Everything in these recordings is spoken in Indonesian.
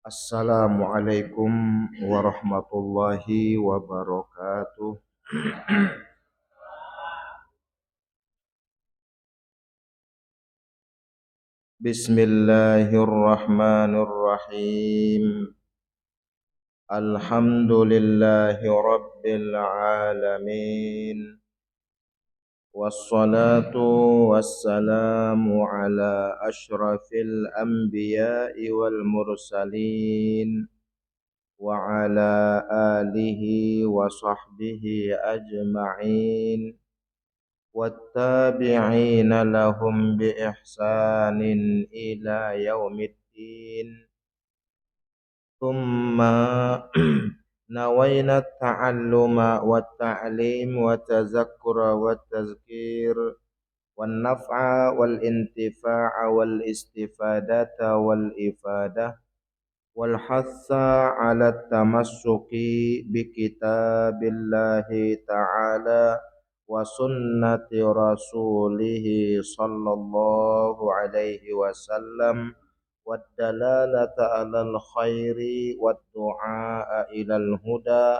Assalamualaikum warahmatullahi wabarakatuh. Bismillahirrahmanirrahim. Alhamdulillahi rabbil alamin. Wassalatu wassalamu ala ashrafil anbiya'i wal mursalin wa ala alihi wa sahbihi ajma'in والتابعين لهم بإحسان إلى يوم الدين ثم نوينا التعلم والتعليم والتذكر والتذكير والنفع والانتفاع والاستفادة والإفادة والحث على التمسك بكتاب الله تعالى وسنة رسوله صلى الله عليه وسلم والدلالة على الخير والدعاء إلى الهدى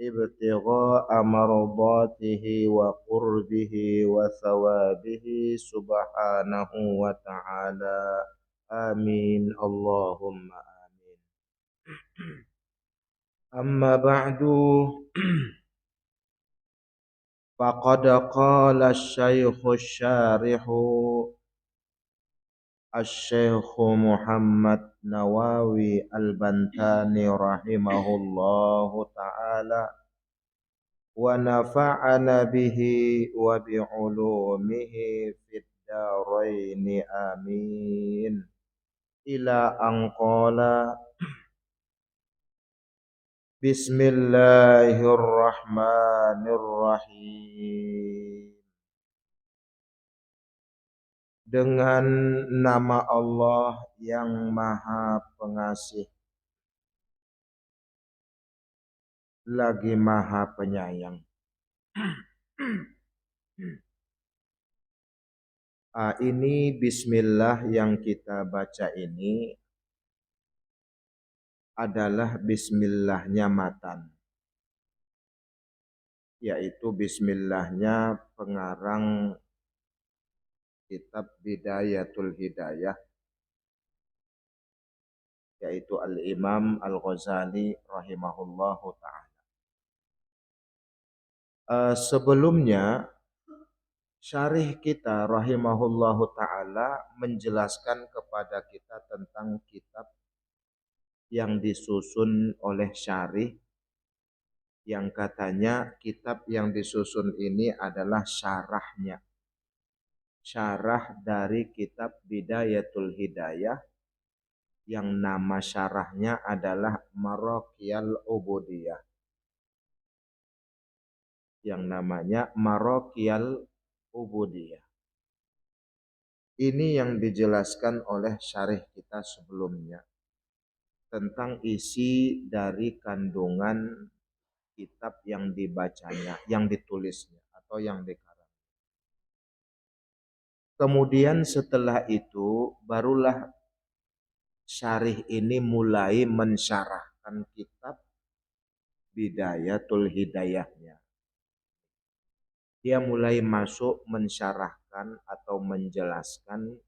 ابتغاء مرضاته وقربه وثوابه سبحانه وتعالى آمين اللهم آمين. أما بعد فقد قال الشيخ الشارح الشيخ محمد نواوي البنتاني رحمه الله تعالى ونفعنا به وبعلومه في الدارين آمين إلى أن قال Bismillahirrahmanirrahim. Dengan nama Allah yang Maha Pengasih lagi Maha Penyayang. Ini Bismillah yang kita baca ini adalah Bismillahnya matan, yaitu Bismillahnya pengarang kitab Bidayatul Hidayah, yaitu Al-Imam Al-Ghazali rahimahullahu ta'ala. Sebelumnya syarih kita rahimahullahu ta'ala menjelaskan kepada kita tentang kitab yang disusun oleh syarih, yang katanya kitab yang disusun ini adalah syarahnya, syarah dari kitab Bidayatul Hidayah yang nama syarahnya adalah Maraqiyal Ubudiyah, yang namanya Maraqiyal Ubudiyah. Ini yang dijelaskan oleh syarih kita sebelumnya tentang isi dari kandungan kitab yang dibacanya, yang ditulisnya atau yang dikarang. Kemudian setelah itu barulah syarih ini mulai mensyarahkan kitab Bidayatul Hidayahnya. Dia mulai masuk mensyarahkan atau menjelaskan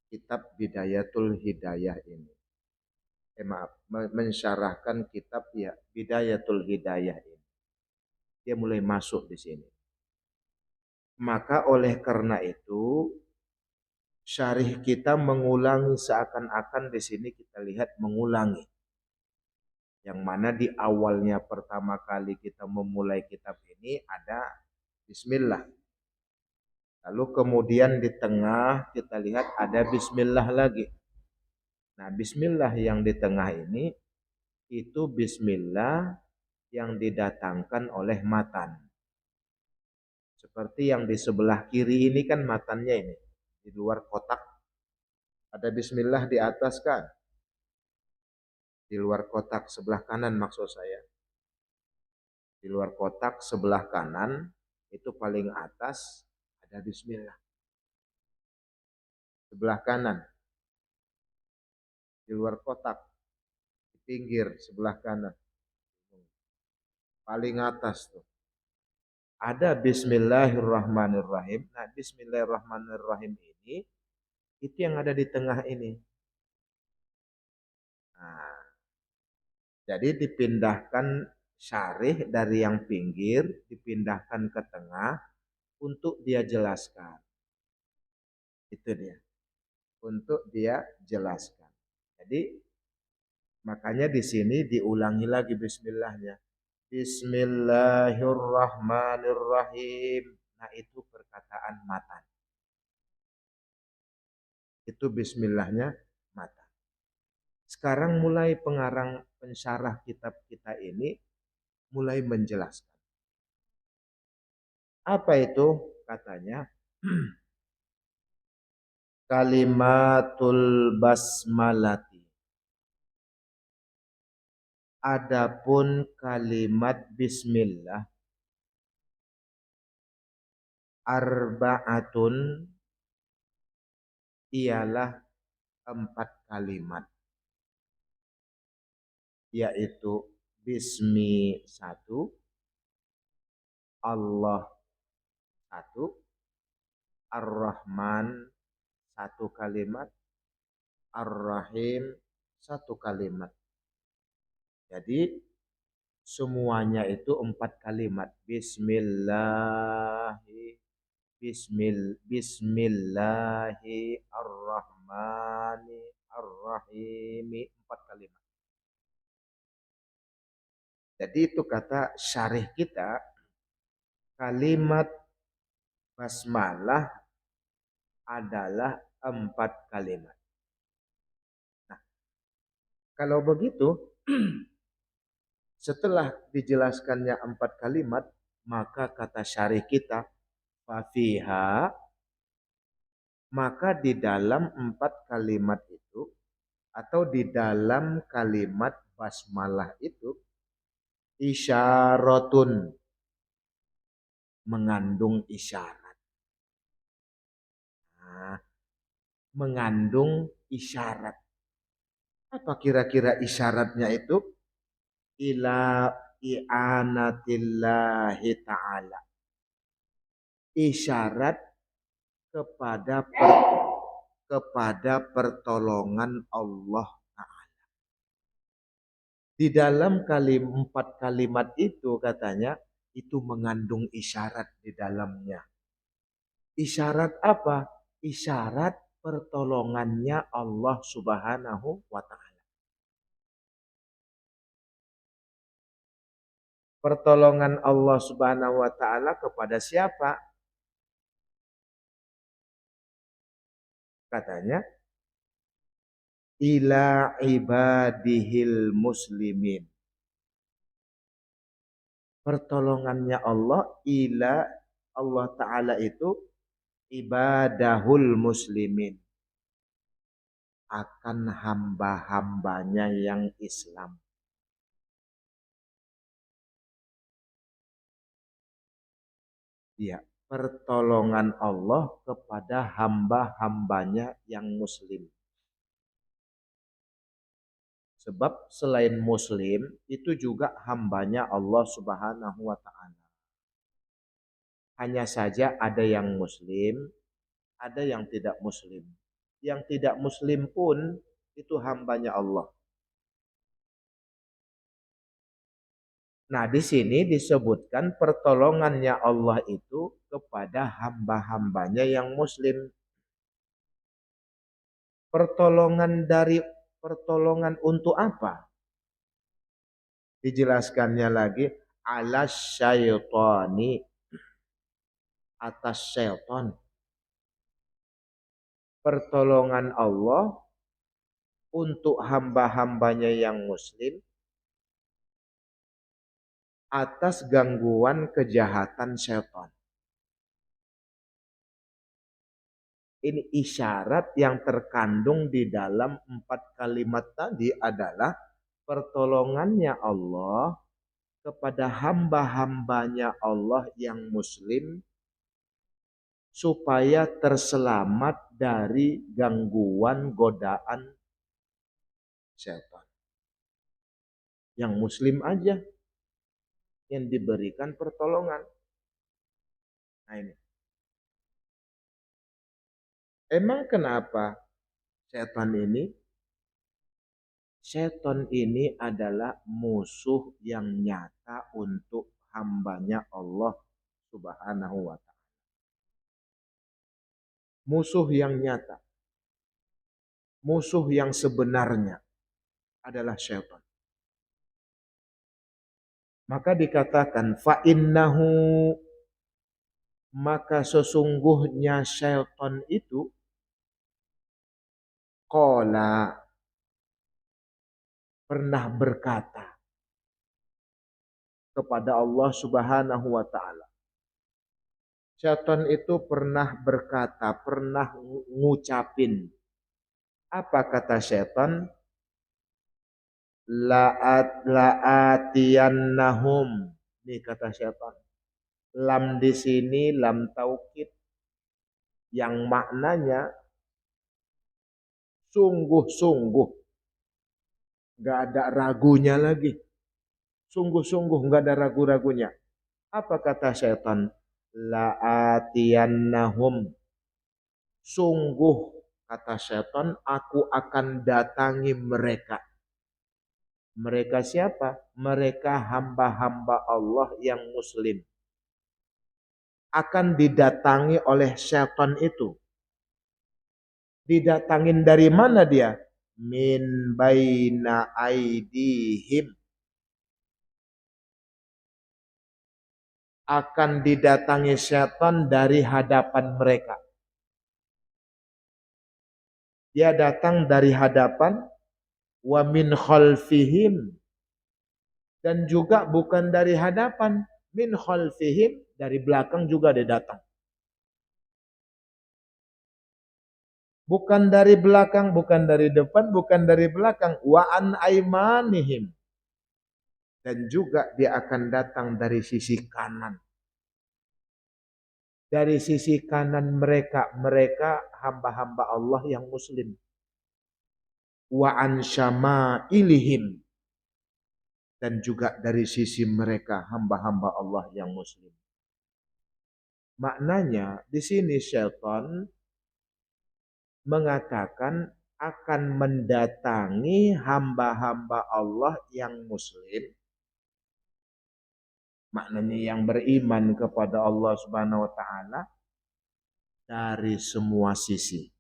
kitab Bidayatul Hidayah ini. Mensyarahkan kitab ya Bidayatul Hidayah ini. Dia mulai masuk di sini. Maka oleh karena itu syarih kita mengulangi, seakan-akan di sini kita lihat mengulangi. Yang mana di awalnya pertama kali kita memulai kitab ini ada Bismillah. Lalu kemudian di tengah kita lihat ada Bismillah lagi. Nah, Bismillah yang di tengah ini itu Bismillah yang didatangkan oleh matan. Seperti yang di sebelah kiri ini kan matannya ini. Di luar kotak ada Bismillah di atas kan. Di luar kotak sebelah kanan maksud saya. Di luar kotak sebelah kanan itu paling atas ada Bismillah. Sebelah kanan. Di luar kotak pinggir sebelah kanan. Paling atas tuh. Ada Bismillahirrahmanirrahim. Nah, Bismillahirrahmanirrahim ini itu yang ada di tengah ini. Nah, jadi dipindahkan syarih dari yang pinggir, dipindahkan ke tengah untuk dia jelaskan. Itu dia. Untuk dia jelaskan. Jadi makanya di sini diulangi lagi bismillahnya. Bismillahirrahmanirrahim. Nah, itu perkataan matan. Itu bismillahnya matan. Sekarang mulai pengarang pensyarah kitab kita ini mulai menjelaskan. Apa itu? Katanya kalimatul basmalati. Adapun kalimat bismillah arba'atun ialah 4 kalimat, yaitu bismi 1, Allah 1, Ar-Rahman 1 kalimat, Ar-Rahim 1 kalimat. Jadi semuanya itu 4 kalimat. Bismillahi ar-Rahmani ar-Rahimi, 4 kalimat. Jadi itu kata syarih kita, kalimat basmalah adalah 4 kalimat. Nah, kalau begitu setelah dijelaskannya 4 kalimat, maka kata syarih kita, fafiha, maka di dalam 4 kalimat itu, atau di dalam kalimat basmalah itu, isyaratun, mengandung isyarat. Nah, mengandung isyarat. Apa kira-kira isyaratnya itu? Ila i'anatillahi ta'ala. Isyarat kepada pertolongan Allah Ta'ala. Di dalam 4 kalimat itu katanya, itu mengandung isyarat di dalamnya. Isyarat apa? Isyarat pertolongannya Allah Subhanahu wa Ta'ala. Pertolongan Allah Subhanahu wa Ta'ala kepada siapa? Katanya, ila ibadihil muslimin. Pertolongannya Allah, ila Allah Ta'ala itu ibadahul muslimin, akan hamba-hambanya yang Islam. Ya, pertolongan Allah kepada hamba-hambanya yang muslim. Sebab selain muslim itu juga hambanya Allah Subhanahu wa Ta'ala. Hanya saja ada yang muslim, ada yang tidak muslim. Yang tidak muslim pun itu hambanya Allah. Nah, di sini disebutkan pertolongannya Allah itu kepada hamba-hambanya yang muslim. Pertolongan untuk apa? Dijelaskannya lagi, alas syaitani, atas syaitan. Pertolongan Allah untuk hamba-hambanya yang muslim atas gangguan kejahatan syaitan. Ini isyarat yang terkandung di dalam 4 kalimat tadi adalah pertolongannya Allah kepada hamba-hambanya Allah yang muslim supaya terselamat dari gangguan godaan syaitan. Yang muslim aja yang diberikan pertolongan. Nah ini. Emang kenapa setan ini? Setan ini adalah musuh yang nyata untuk hambanya Allah Subhanahu wa ta'ala. Musuh yang nyata. Musuh yang sebenarnya adalah setan. Maka dikatakan fa'innahu, maka sesungguhnya setan itu qala, pernah berkata kepada Allah Subhanahu wa ta'ala. Setan itu pernah berkata, pernah ngucapin. Apa kata setan? La'atiyannahum. Ini kata setan. Lam di sini lam taukid yang maknanya sungguh-sungguh. Gak ada ragunya lagi. Sungguh-sungguh gak ada ragu-ragunya. Apa kata setan? La'atiyannahum. Sungguh kata setan, aku akan datangi mereka. Mereka siapa? Mereka hamba-hamba Allah yang muslim. Akan didatangi oleh setan itu. Didatangin dari mana dia? Min baina aidihim. Akan didatangi setan dari hadapan mereka. Dia datang dari hadapan, wa min khalfihim, dan juga bukan dari hadapan, min khalfihim, dari belakang juga dia datang. Bukan dari belakang, bukan dari depan, bukan dari belakang. Wa an aimanihim. Dan juga dia akan datang dari sisi kanan. Dari sisi kanan mereka, mereka hamba-hamba Allah yang muslim. Wa an syama'ilihim. Dan juga dari sisi mereka hamba-hamba Allah yang muslim. Maknanya di sini syaitan mengatakan akan mendatangi hamba-hamba Allah yang muslim. Maknanya yang beriman kepada Allah Subhanahu wa ta'ala dari semua sisi.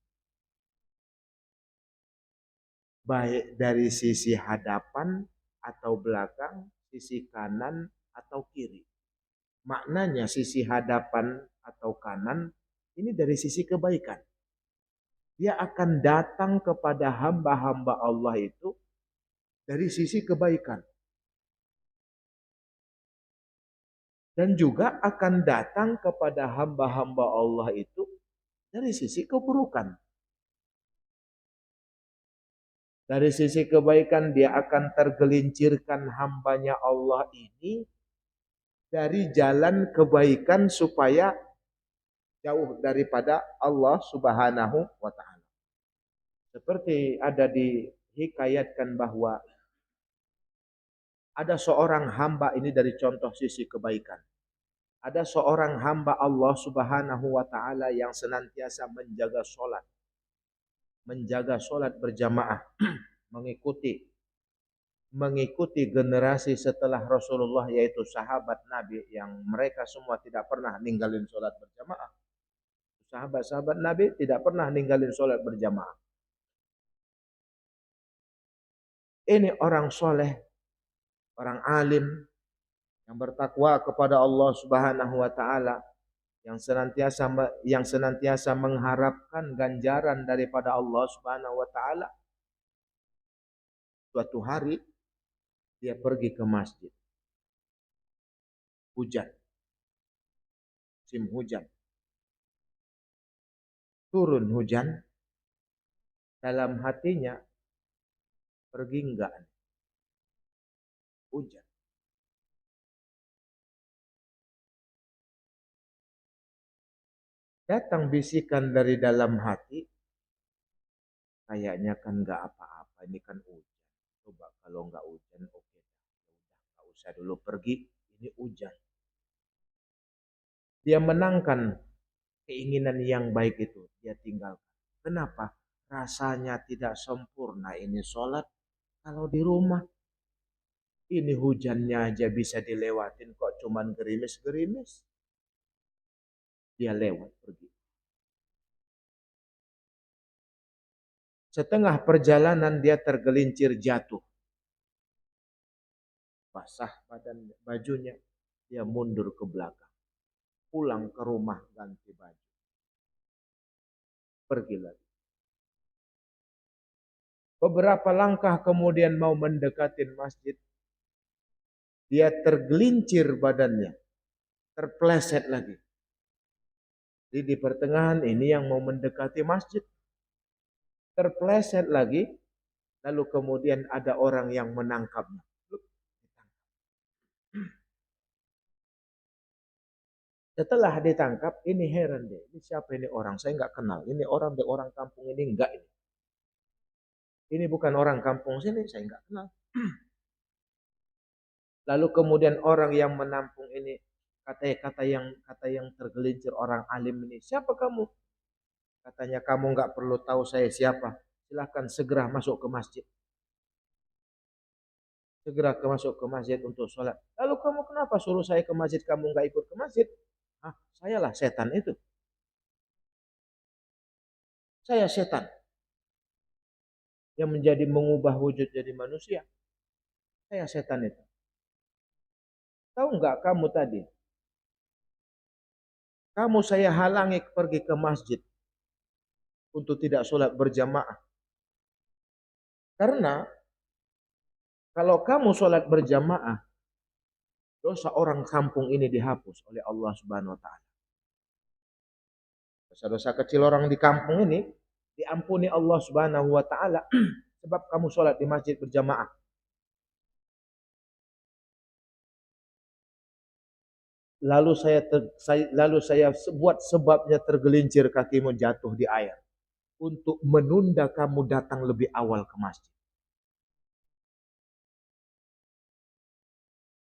Baik dari sisi hadapan atau belakang, sisi kanan atau kiri. Maknanya sisi hadapan atau kanan ini dari sisi kebaikan. Dia akan datang kepada hamba-hamba Allah itu dari sisi kebaikan. Dan juga akan datang kepada hamba-hamba Allah itu dari sisi keburukan. Dari sisi kebaikan dia akan tergelincirkan hambanya Allah ini dari jalan kebaikan supaya jauh daripada Allah Subhanahu wa ta'ala. Seperti ada dihikayatkan bahwa ada seorang hamba, ini dari contoh sisi kebaikan. Ada seorang hamba Allah Subhanahu wa ta'ala yang senantiasa menjaga sholat. Menjaga sholat berjamaah. Mengikuti generasi setelah Rasulullah, yaitu sahabat Nabi yang mereka semua tidak pernah ninggalin sholat berjamaah. Sahabat-sahabat Nabi tidak pernah ninggalin sholat berjamaah. Ini orang soleh, orang alim, yang bertakwa kepada Allah Subhanahu wa ta'ala, yang senantiasa mengharapkan ganjaran daripada Allah Subhanahu wa ta'ala. Suatu hari dia pergi ke masjid. Hujan. Musim hujan. Turun hujan. Dalam hatinya, pergi enggak? Hujan. Datang bisikan dari dalam hati, kayaknya kan enggak apa-apa, ini kan hujan. Coba kalau enggak hujan, oke. usah dulu pergi, ini hujan. Dia menangkan keinginan yang baik itu, dia tinggalkan. Kenapa? Rasanya tidak sempurna ini sholat kalau di rumah. Ini hujannya aja bisa dilewatin kok cuman gerimis-gerimis. Dia lewat pergi. Setengah perjalanan dia tergelincir jatuh. Basah badan bajunya. Dia mundur ke belakang. Pulang ke rumah ganti baju. Pergi lagi. Beberapa langkah kemudian mau mendekati masjid. Dia tergelincir badannya. Terpleset lagi. Di pertengahan ini yang mau mendekati masjid. Terpleset lagi. Lalu kemudian ada orang yang menangkapnya. Setelah ditangkap, ini heran deh. Ini siapa ini orang? Saya nggak kenal. Ini orang di orang kampung ini enggak ini. Ini bukan orang kampung sini, saya nggak kenal. Lalu kemudian orang yang menampung ini kata yang tergelincir orang alim ini, siapa kamu? Katanya kamu nggak perlu tahu saya siapa. Silahkan segera masuk ke masjid. Segera masuk ke masjid untuk sholat. Lalu kamu kenapa suruh saya ke masjid? Kamu nggak ikut ke masjid? Ah, sayalah setan itu. Saya setan yang menjadi mengubah wujud jadi manusia. Saya setan itu. Tahu nggak kamu tadi? Kamu saya halangi pergi ke masjid untuk tidak sholat berjamaah. Karena kalau kamu sholat berjamaah, dosa orang kampung ini dihapus oleh Allah Subhanahu Wa Taala. Dosa-dosa kecil orang di kampung ini diampuni Allah Subhanahu Wa Taala sebab kamu sholat di masjid berjamaah. Lalu saya buat sebabnya tergelincir kakimu jatuh di air untuk menunda kamu datang lebih awal ke masjid.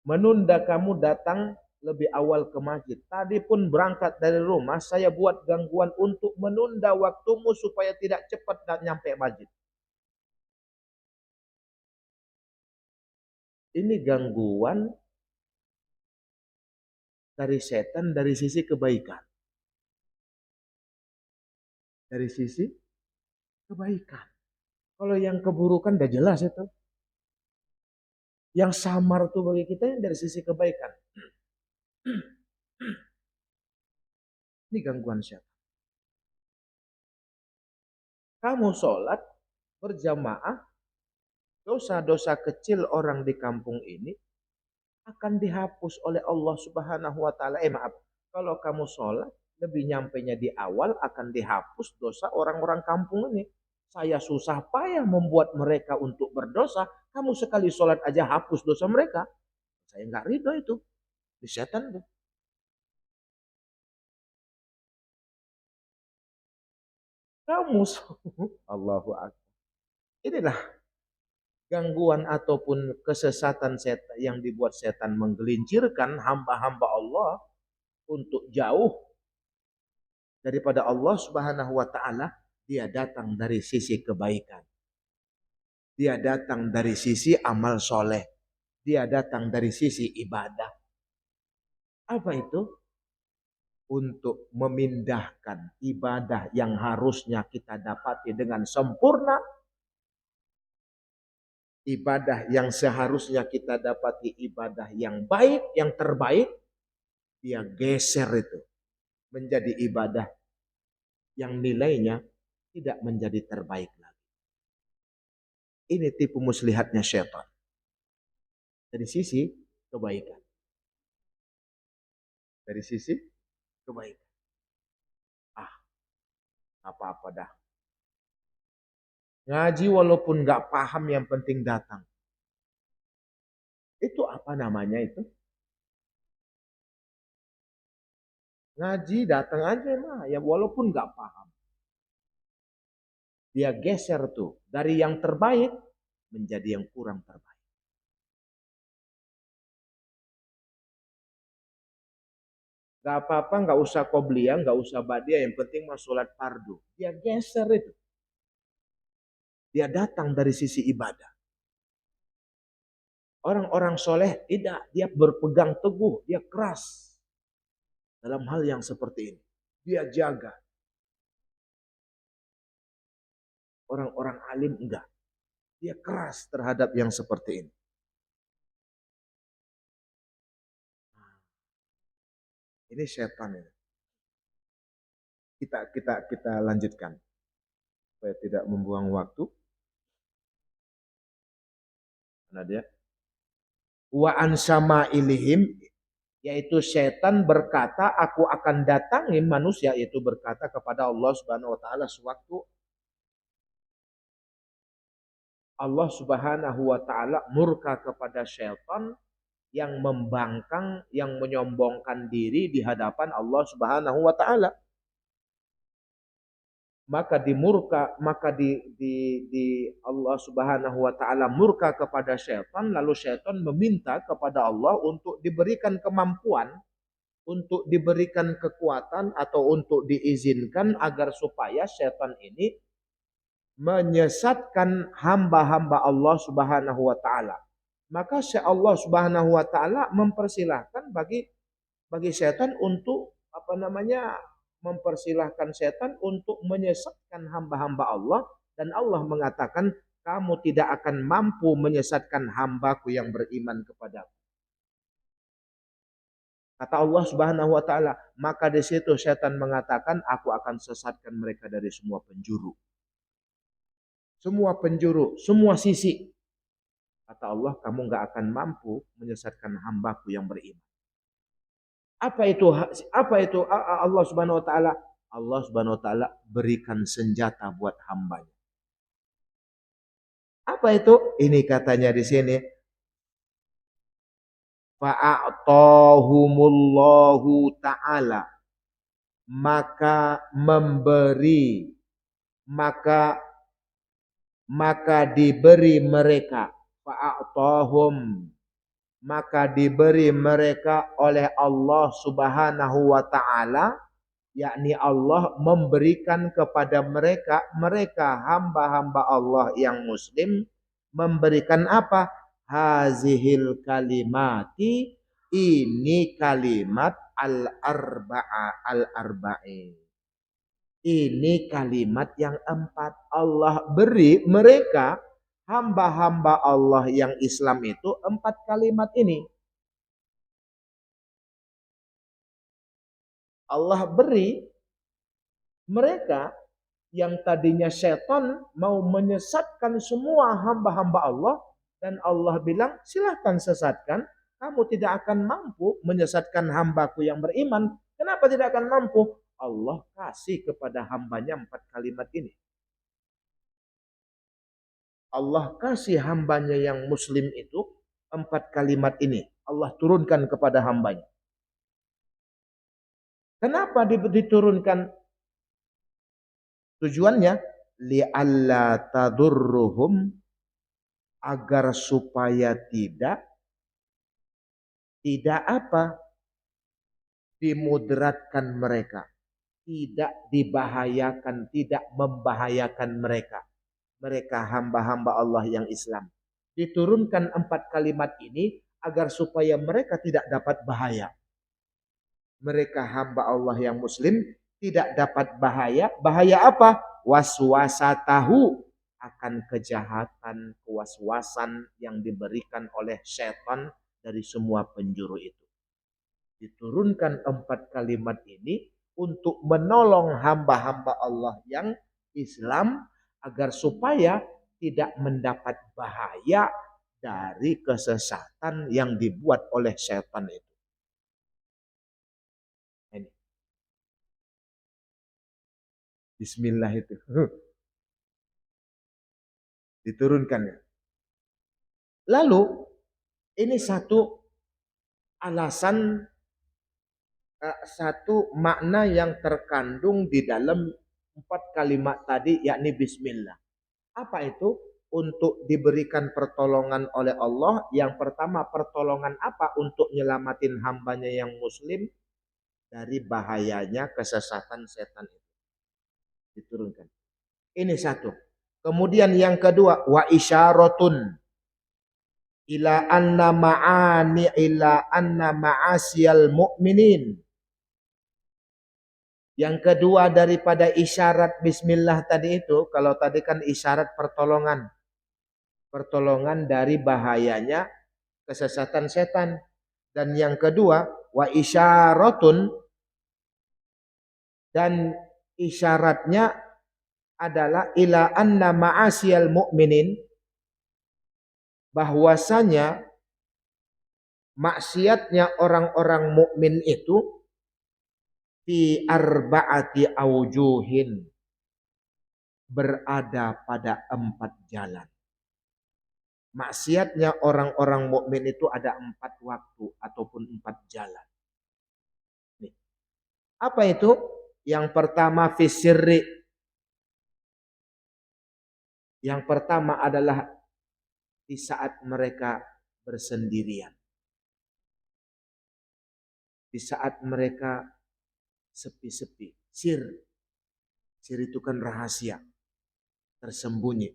Menunda kamu datang lebih awal ke masjid. Tadi pun berangkat dari rumah, saya buat gangguan untuk menunda waktumu supaya tidak cepat dan nyampe masjid. Ini gangguan dari setan dari sisi kebaikan. Dari sisi kebaikan. Kalau yang keburukan udah jelas itu. Yang samar tuh bagi kita dari sisi kebaikan. Ini gangguan setan. Kamu sholat berjamaah, dosa-dosa kecil orang di kampung ini akan dihapus oleh Allah Subhanahu Wa Taala. Maaf, kalau kamu sholat lebih nyampainya di awal akan dihapus dosa orang-orang kampung ini. Saya susah payah membuat mereka untuk berdosa. Kamu sekali sholat aja hapus dosa mereka. Saya nggak ridho itu. Di setan tuh. Kamu Allahu Akbar. Inilah gangguan ataupun kesesatan setan yang dibuat setan menggelincirkan hamba-hamba Allah untuk jauh daripada Allah Subhanahu wa taala. Dia datang dari sisi kebaikan. Dia datang dari sisi amal soleh. Dia datang dari sisi ibadah. Apa itu? Untuk memindahkan ibadah yang harusnya kita dapati dengan sempurna. Ibadah yang seharusnya kita dapati ibadah yang baik, yang terbaik. Dia geser itu. Menjadi ibadah yang nilainya tidak menjadi terbaik lagi. Ini tipu muslihatnya syaitan. Dari sisi kebaikan. Dari sisi kebaikan. Ah, apa-apa dah. Ngaji walaupun gak paham yang penting datang. Itu apa namanya itu? Ngaji datang aja mah, ya walaupun gak paham. Dia geser tuh dari yang terbaik menjadi yang kurang terbaik. Gak apa-apa, gak usah qobliyah, gak usah ba'diyah, yang penting mah sholat fardu. Dia geser itu. Dia datang dari sisi ibadah. Orang-orang soleh tidak, dia berpegang teguh, dia keras dalam hal yang seperti ini. Dia jaga. Orang-orang alim enggak. Dia keras terhadap yang seperti ini. Ini setan ini. Kita lanjutkan supaya tidak membuang waktu. Mana dia? Wa ansama ilihim, yaitu setan berkata, aku akan datangi manusia, yaitu berkata kepada Allah Subhanahu wa taala sewaktu Allah Subhanahu wa taala murka kepada setan yang membangkang, yang menyombongkan diri di hadapan Allah Subhanahu wa taala. Maka di Allah Subhanahu wa taala murka kepada setan, lalu setan meminta kepada Allah untuk diberikan kemampuan, untuk diberikan kekuatan atau untuk diizinkan agar supaya setan ini menyesatkan hamba-hamba Allah Subhanahu wa taala. Maka Allah Subhanahu wa taala mempersilahkan bagi setan untuk mempersilahkan setan untuk menyesatkan hamba-hamba Allah, dan Allah mengatakan kamu tidak akan mampu menyesatkan hambaku yang beriman kepadaku. Kata Allah Subhanahu wa taala, maka di situ setan mengatakan aku akan sesatkan mereka dari semua penjuru. Semua penjuru, semua sisi. Kata Allah, kamu nggak akan mampu menyesatkan hambaku yang beriman. Apa itu Allah Subhanahu wa taala? Allah Subhanahu wa taala berikan senjata buat hambanya. Apa itu? Ini katanya di sini. Fa'atahumullahu ta'ala. Maka memberi, maka diberi mereka. Fa'atahum, maka diberi mereka oleh Allah Subhanahu wa taala, yakni Allah memberikan kepada mereka hamba-hamba Allah yang muslim, memberikan apa? Hazihil kalimati, ini kalimat al-arba'in. Ini kalimat yang 4. Allah beri mereka hamba-hamba Allah yang Islam itu 4 kalimat ini. Allah beri mereka yang tadinya setan mau menyesatkan semua hamba-hamba Allah, dan Allah bilang silahkan sesatkan, kamu tidak akan mampu menyesatkan hambaku yang beriman. Kenapa tidak akan mampu? Allah kasih kepada hambanya 4 kalimat ini. Allah kasih hambanya yang muslim itu 4 kalimat ini. Allah turunkan kepada hambanya. Kenapa diturunkan? Tujuannya li'alla tadurruhum, agar supaya tidak apa? Dimudaratkan mereka. Tidak dibahayakan, tidak membahayakan mereka. Mereka hamba-hamba Allah yang Islam. Diturunkan 4 kalimat ini agar supaya mereka tidak dapat bahaya. Mereka hamba Allah yang muslim tidak dapat bahaya. Bahaya apa? Waswasa tahu, akan kejahatan, kewaswasan yang diberikan oleh setan dari semua penjuru itu. Diturunkan 4 kalimat ini untuk menolong hamba-hamba Allah yang Islam agar supaya tidak mendapat bahaya dari kesesatan yang dibuat oleh setan itu. Ini. Bismillah itu. Diturunkan. Lalu ini satu alasan, satu makna yang terkandung di dalam 4 kalimat tadi, yakni bismillah. Apa itu? Untuk diberikan pertolongan oleh Allah. Yang pertama, pertolongan apa? Untuk nyelamatin hambanya yang muslim. dari bahayanya kesesatan setan itu. Diturunkan. Ini satu. Kemudian yang kedua, wa isyaratun ila anna ma'asiyal mu'minin. Yang kedua daripada isyarat bismillah tadi itu, kalau tadi kan isyarat pertolongan. Pertolongan dari bahayanya kesesatan setan. Dan yang kedua, wa isyaratun, dan isyaratnya adalah ila anna ma'asiyal mu'minin, bahwasanya maksiatnya orang-orang mukmin itu fi arba'ati aujuhin, berada pada 4 jalan. Maksiatnya orang-orang mukmin itu ada 4 waktu ataupun 4 jalan. Nih. Apa itu? Yang pertama fisirri. Yang pertama adalah di saat mereka bersendirian. Di saat mereka sepi-sepi. Sir itu kan rahasia, tersembunyi.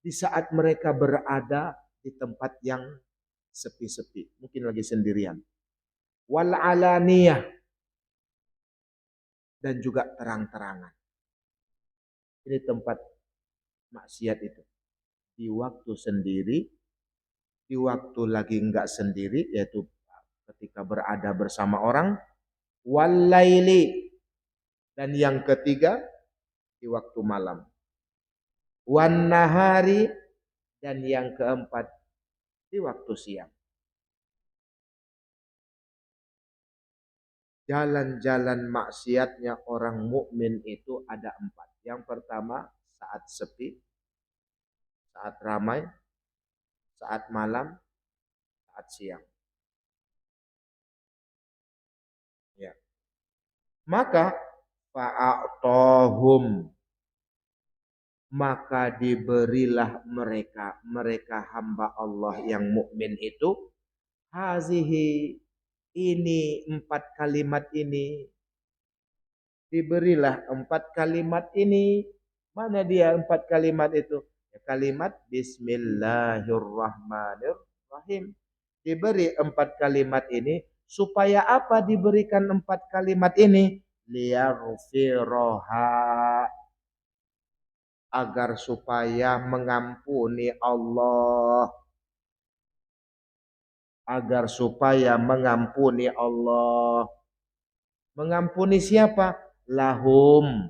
Di saat mereka berada di tempat yang sepi-sepi, mungkin lagi sendirian. Wal alaniyah, dan juga terang-terangan. Ini tempat maksiat itu. Di waktu sendiri, di waktu lagi enggak sendiri, yaitu ketika berada bersama orang. Wal laili, dan yang ketiga di waktu malam. Wan nahari, dan yang keempat di waktu siang. Jalan-jalan maksiatnya orang mukmin itu ada 4. Yang pertama saat sepi, saat ramai, saat malam, saat siang. Ya. Maka fa'atohum, maka diberilah mereka hamba Allah yang mukmin itu, hazihi, ini 4 kalimat ini. Diberilah 4 kalimat ini. Mana dia 4 kalimat itu? Ya, kalimat Bismillahirrahmanirrahim. Diberi 4 kalimat ini. Supaya apa diberikan 4 kalimat ini? Liyaghfiroha, agar supaya mengampuni Allah. Agar supaya mengampuni Allah. Mengampuni siapa? Lahum,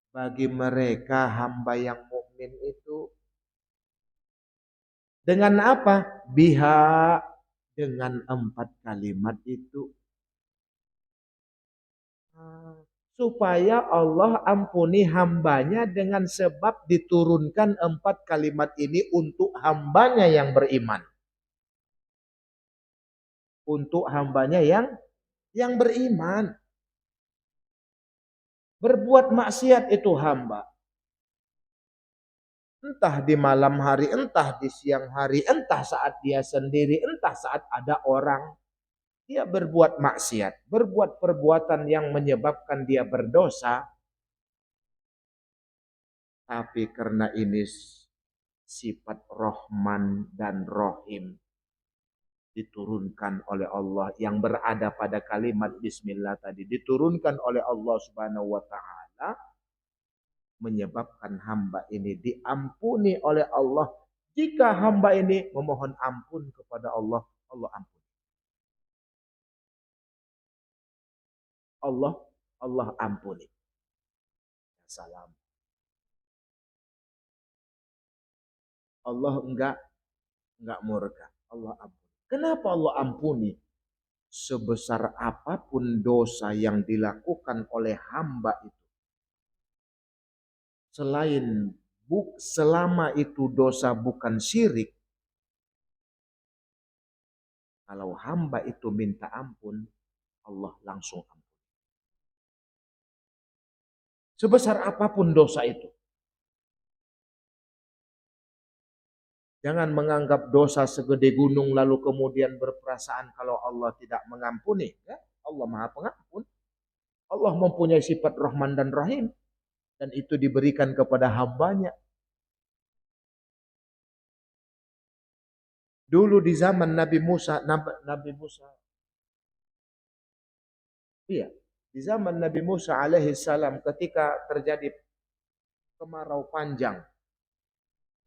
bagi mereka hamba yang mukmin itu. Dengan apa? Biha, dengan 4 kalimat itu. Supaya Allah ampuni hambanya dengan sebab diturunkan 4 kalimat ini untuk hambanya yang beriman. Untuk hambanya yang beriman. Berbuat maksiat itu hamba. Entah di malam hari, entah di siang hari, entah saat dia sendiri, entah saat ada orang. Dia berbuat maksiat, berbuat perbuatan yang menyebabkan dia berdosa. Tapi karena ini sifat Rahman dan Rahim, diturunkan oleh Allah yang berada pada kalimat bismillah tadi, diturunkan oleh Allah Subhanahu wa taala, menyebabkan hamba ini diampuni oleh Allah. Jika hamba ini memohon ampun kepada Allah, Allah ampuni. Allah ampuni. Salam. Allah enggak murka. Allah ampuni. Kenapa Allah ampuni? Sebesar apapun dosa yang dilakukan oleh hamba itu, selama itu dosa bukan syirik, kalau hamba itu minta ampun, Allah langsung ampun. Sebesar apapun dosa itu. Jangan menganggap dosa segede gunung lalu kemudian berperasaan kalau Allah tidak mengampuni. Ya, Allah Maha Pengampun. Allah mempunyai sifat Rahman dan Rahim. Dan itu diberikan kepada hambanya. Dulu di zaman Nabi Musa, iya, di zaman Nabi Musa alaihi salam ketika terjadi kemarau panjang,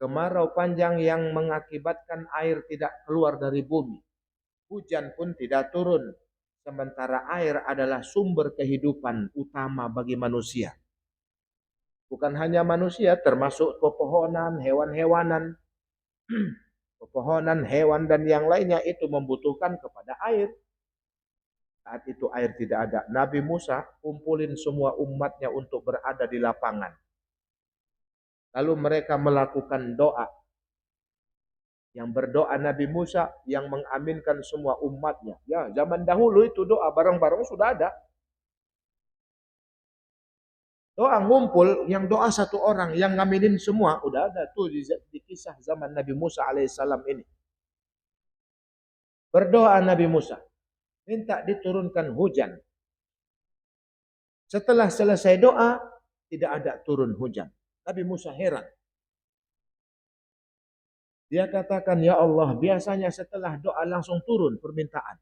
kemarau panjang yang mengakibatkan air tidak keluar dari bumi, hujan pun tidak turun, sementara air adalah sumber kehidupan utama bagi manusia. Bukan hanya manusia, termasuk pepohonan, hewan-hewanan, pepohonan, hewan dan yang lainnya itu membutuhkan kepada air. Saat itu air tidak ada. Nabi Musa kumpulin semua umatnya untuk berada di lapangan. Lalu mereka melakukan doa. Yang berdoa Nabi Musa yang mengaminkan semua umatnya. Ya, zaman dahulu itu doa bareng-bareng sudah ada. Doa ngumpul, yang doa satu orang, yang ngaminin semua, udah ada tuh di kisah zaman Nabi Musa alaihissalam ini. Berdoa Nabi Musa, minta diturunkan hujan. Setelah selesai doa, tidak ada turun hujan. Nabi Musa heran. Dia katakan, ya Allah, biasanya setelah doa langsung turun permintaan.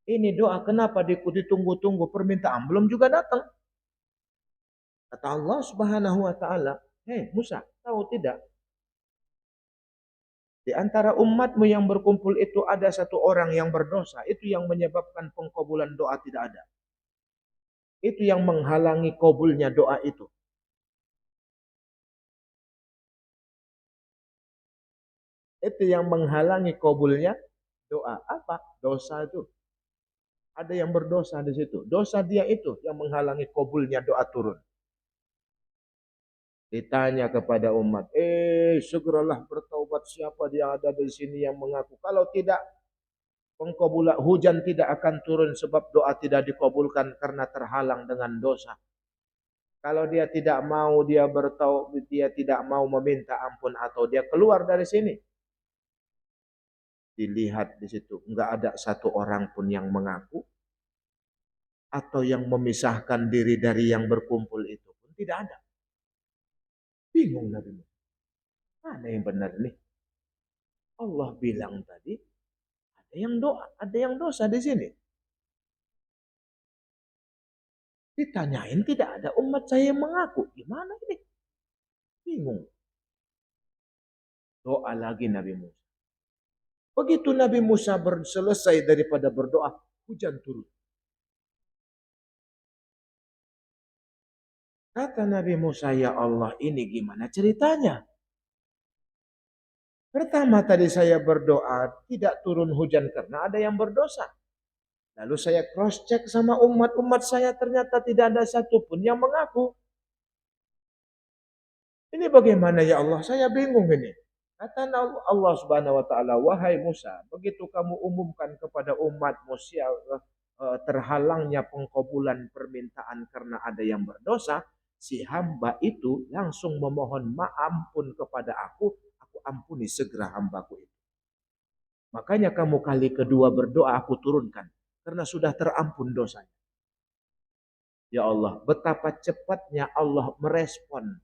Ini doa kenapa ditunggu-tunggu permintaan belum juga datang? Kata Allah Subhanahu wa taala, "Hei Musa, tahu tidak? Di antara umatmu yang berkumpul itu ada satu orang yang berdosa, itu yang menyebabkan pengkabulan doa tidak ada. Itu yang menghalangi kabulnya doa itu. Itu yang menghalangi kabulnya doa. Apa? Dosa itu. Ada yang berdosa di situ. Dosa dia itu yang menghalangi kabulnya doa turun. Ditanya kepada umat, segeralah bertaubat, siapa dia ada di sini yang mengaku. Kalau tidak, pengkabulan hujan tidak akan turun sebab doa tidak dikabulkan karena terhalang dengan dosa. Kalau dia tidak mau, dia tidak mau meminta ampun atau dia keluar dari sini. Dilihat di situ, enggak ada satu orang pun yang mengaku atau yang memisahkan diri dari yang berkumpul itu pun tidak ada. Bingung Nabi Musa. Mana yang benar nih? Allah bilang tadi ada yang doa, ada yang dosa di sini. Ditanyain tidak ada umat saya yang mengaku. Gimana ini? Bingung. Doa lagi Nabi Musa. Begitu Nabi Musa selesai daripada berdoa, hujan turun. Kata Nabi Musa, ya Allah, ini gimana ceritanya? Pertama tadi saya berdoa, tidak turun hujan karena ada yang berdosa. Lalu saya cross check sama umat saya, ternyata tidak ada satupun yang mengaku. Ini bagaimana ya Allah? Saya bingung ini. Kata Allah Subhanahu wa taala, "Wahai Musa, begitu kamu umumkan kepada umatmu terhalangnya pengkabulan permintaan karena ada yang berdosa, si hamba itu langsung memohon ampun kepada aku ampuni segera hambaku itu. Makanya kamu kali kedua berdoa aku turunkan karena sudah terampun dosanya." Ya Allah, betapa cepatnya Allah merespon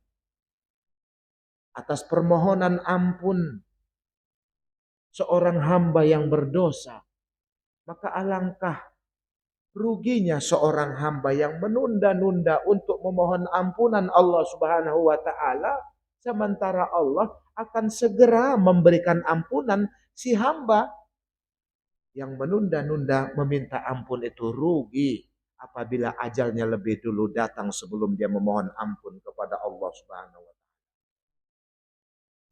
atas permohonan ampun seorang hamba yang berdosa. Maka alangkah ruginya seorang hamba yang menunda-nunda untuk memohon ampunan Allah Subhanahu wa taala, sementara Allah akan segera memberikan ampunan. Si hamba yang menunda-nunda meminta ampun itu rugi apabila ajalnya lebih dulu datang sebelum dia memohon ampun kepada Allah Subhanahu wa taala.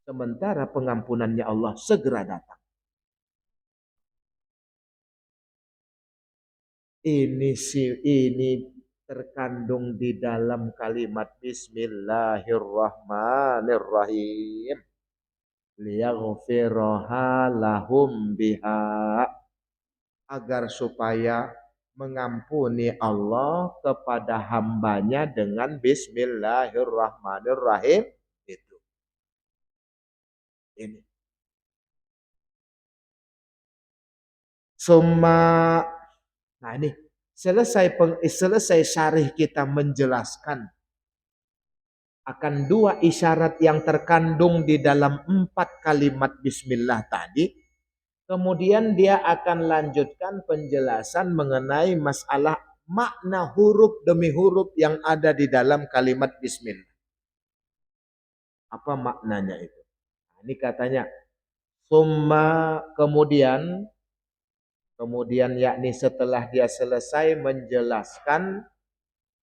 Sementara pengampunannya Allah segera datang. Ini terkandung di dalam kalimat Bismillahirrahmanirrahim. Liyaghfiraha lahum biha. Agar supaya mengampuni Allah kepada hambanya dengan Bismillahirrahmanirrahim. Itu. Ini. Summa. Nah ini. selesai syarih kita menjelaskan akan dua isyarat yang terkandung di dalam 4 kalimat bismillah tadi, kemudian dia akan lanjutkan penjelasan mengenai masalah makna huruf demi huruf yang ada di dalam kalimat bismillah. Apa maknanya itu? Nah, ini katanya summa kemudian yakni setelah dia selesai menjelaskan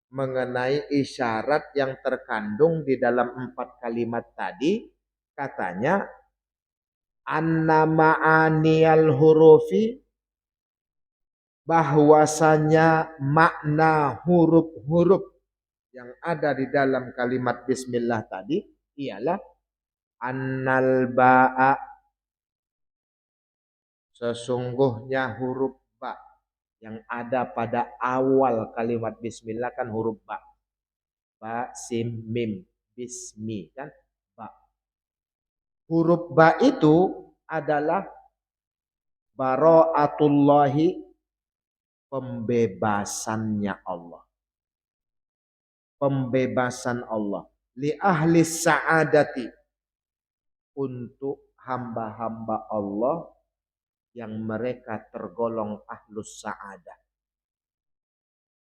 mengenai isyarat yang terkandung di dalam 4 kalimat tadi, katanya anna ma'aniyal hurufi, bahwasanya makna huruf-huruf yang ada di dalam kalimat bismillah tadi ialah annal ba'a, sesungguhnya huruf ba yang ada pada awal kalimat bismillah kan huruf ba. Ba, sim, mim, bismi kan ba. Huruf ba itu adalah bara'atullahi, pembebasannya Allah. Pembebasan Allah. Li ahli sa'adati, untuk hamba-hamba Allah yang mereka tergolong ahlus sa'adah.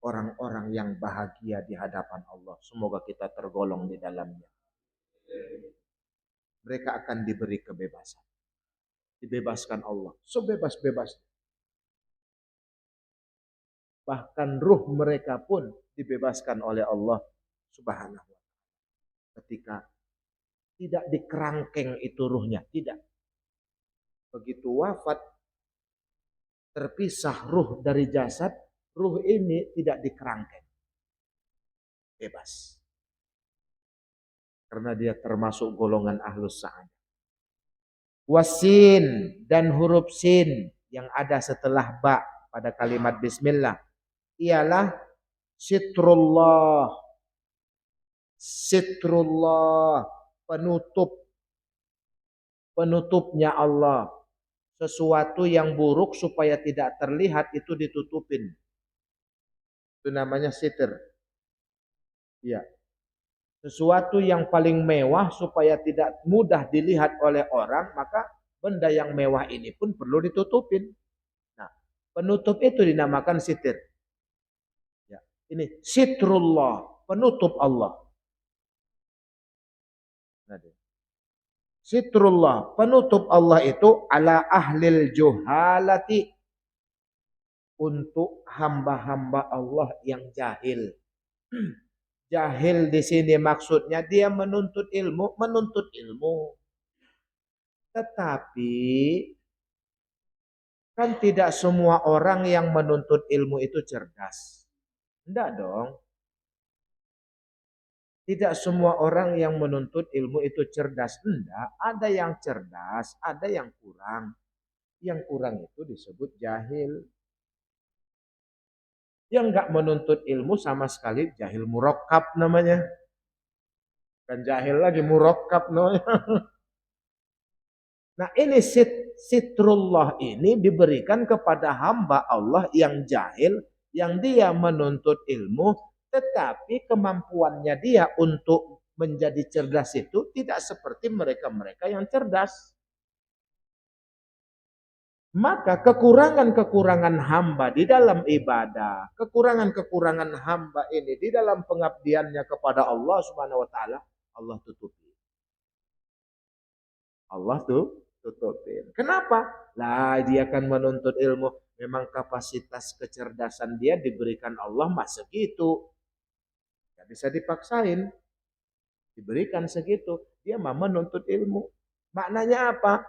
Orang-orang yang bahagia di hadapan Allah. Semoga kita tergolong di dalamnya. Mereka akan diberi kebebasan. Dibebaskan Allah. Sebebas-bebasnya. Bahkan ruh mereka pun dibebaskan oleh Allah Subhanahu wa ta'ala. Ketika tidak dikerangkeng itu ruhnya. Tidak. Begitu wafat, terpisah ruh dari jasad, ruh ini tidak dikerangkeng. Bebas. Karena dia termasuk golongan ahlus sa'adah. Wasin, dan huruf sin yang ada setelah ba pada kalimat bismillah ialah sitrullah. Sitrullah, penutupnya Allah. Sesuatu yang buruk supaya tidak terlihat itu ditutupin. Itu namanya sitr. Ya. Sesuatu yang paling mewah supaya tidak mudah dilihat oleh orang, maka benda yang mewah ini pun perlu ditutupin. Nah, penutup itu dinamakan sitr. Ya. Ini sitrullah, penutup Allah. Sitrullah, penutup Allah itu ala ahlil juhalati, untuk hamba-hamba Allah yang jahil. Jahil di sini maksudnya dia menuntut ilmu. Tetapi kan tidak semua orang yang menuntut ilmu itu cerdas. Tidak dong. Tidak semua orang yang menuntut ilmu itu cerdas. Tidak. Ada yang cerdas, ada yang kurang. Yang kurang itu disebut jahil. Yang enggak menuntut ilmu sama sekali jahil murakkab namanya. Kan jahil lagi murakkab namanya. Nah ini sitrullah ini diberikan kepada hamba Allah yang jahil, yang dia menuntut ilmu, tetapi kemampuannya dia untuk menjadi cerdas itu tidak seperti mereka-mereka yang cerdas. Maka kekurangan-kekurangan hamba di dalam ibadah, kekurangan-kekurangan hamba ini di dalam pengabdiannya kepada Allah Subhanahu wa taala, Allah tutupi. Allah tutupin. Kenapa? Lah dia kan menuntut ilmu, memang kapasitas kecerdasan dia diberikan Allah mah segitu. Gak bisa dipaksain. Diberikan segitu, dia mah menuntut ilmu. Maknanya apa?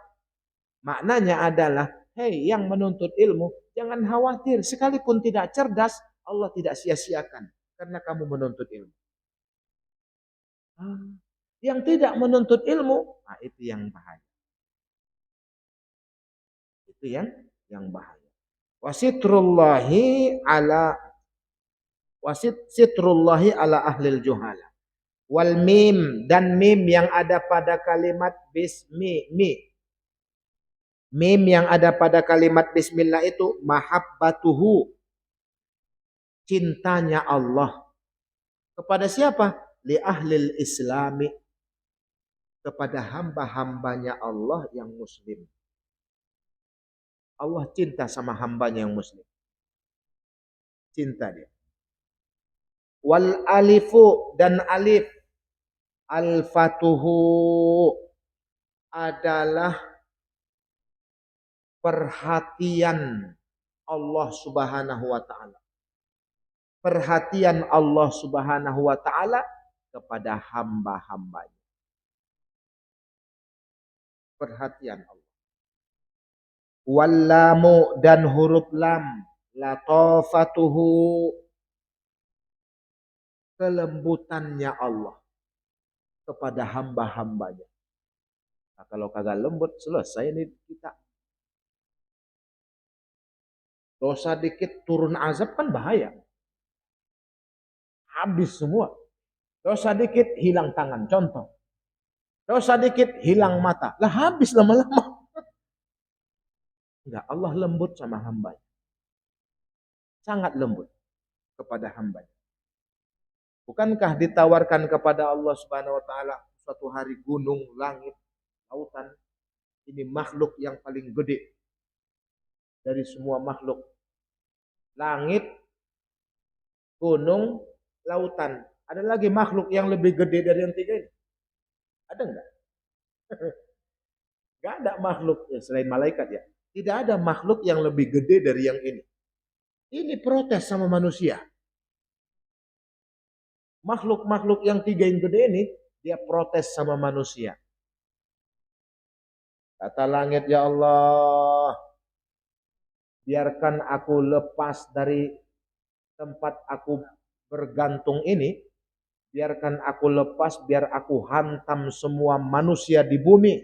Maknanya adalah, hei yang menuntut ilmu, jangan khawatir. Sekalipun tidak cerdas, Allah tidak sia-siakan. Karena kamu menuntut ilmu. Yang tidak menuntut ilmu, nah itu yang bahaya. Itu yang bahaya. Wasitrullahi ala ahlil juhala. Wal mim, dan mim yang ada pada kalimat bismi. Mim yang ada pada kalimat bismillah itu mahabbatuhu. cintanya Allah. Kepada siapa? Li ahlil islami. Kepada hamba-hambanya Allah yang muslim. Allah cinta sama hambanya yang muslim. Cinta dia. Wal alifu dan alif. Al-fatuhu adalah perhatian Allah Subhanahu wa taala. Perhatian Allah Subhanahu wa taala kepada hamba-hambanya. Perhatian Allah. Wallamu dan huruf lam, latafatuhu, kelembutannya Allah kepada hamba-hambanya. Nah, kalau kagak lembut selesai nih kita. Dosa dikit turun azab kan bahaya. Habis semua. Dosa dikit hilang tangan, contoh. Dosa dikit hilang mata. Lah habis lama-lama. Enggak, Allah lembut sama hambanya. Sangat lembut kepada hambanya. Bukankah ditawarkan kepada Allah Subhanahu wa taala suatu hari gunung, langit, lautan, ini makhluk yang paling gede dari semua makhluk. Langit, gunung, lautan. Ada lagi makhluk yang lebih gede dari yang tiga ini? Ada enggak? Enggak ada makhluk ya, selain malaikat ya. Tidak ada makhluk yang lebih gede dari yang ini. Ini protes sama manusia. Makhluk-makhluk yang tiga yang gede ini, dia protes sama manusia. Kata langit, ya Allah, biarkan aku lepas dari tempat aku bergantung ini. Biarkan aku lepas, biar aku hantam semua manusia di bumi.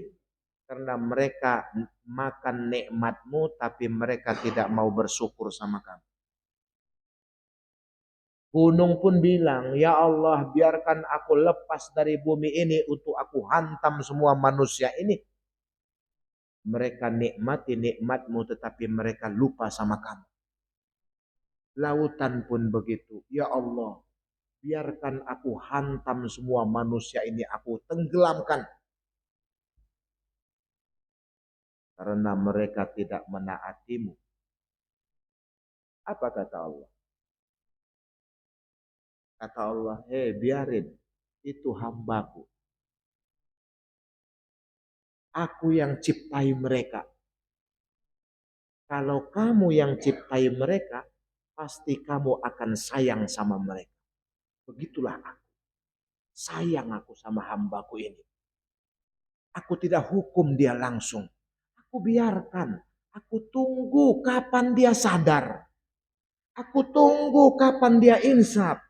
Karena mereka makan nikmatmu, tapi mereka tidak mau bersyukur sama kamu. Gunung pun bilang, ya Allah, biarkan aku lepas dari bumi ini untuk aku hantam semua manusia ini. Mereka nikmati nikmatmu, tetapi mereka lupa sama kamu. Lautan pun begitu. Ya Allah, biarkan aku hantam semua manusia ini, aku tenggelamkan. Karena mereka tidak menaatimu. Apa kata Allah? Kata Allah, biarin, itu hambaku. Aku yang ciptai mereka. Kalau kamu yang ciptai mereka, pasti kamu akan sayang sama mereka. Begitulah aku. Sayang aku sama hambaku ini. Aku tidak hukum dia langsung. Aku biarkan. Aku tunggu kapan dia sadar. Aku tunggu kapan dia insaf.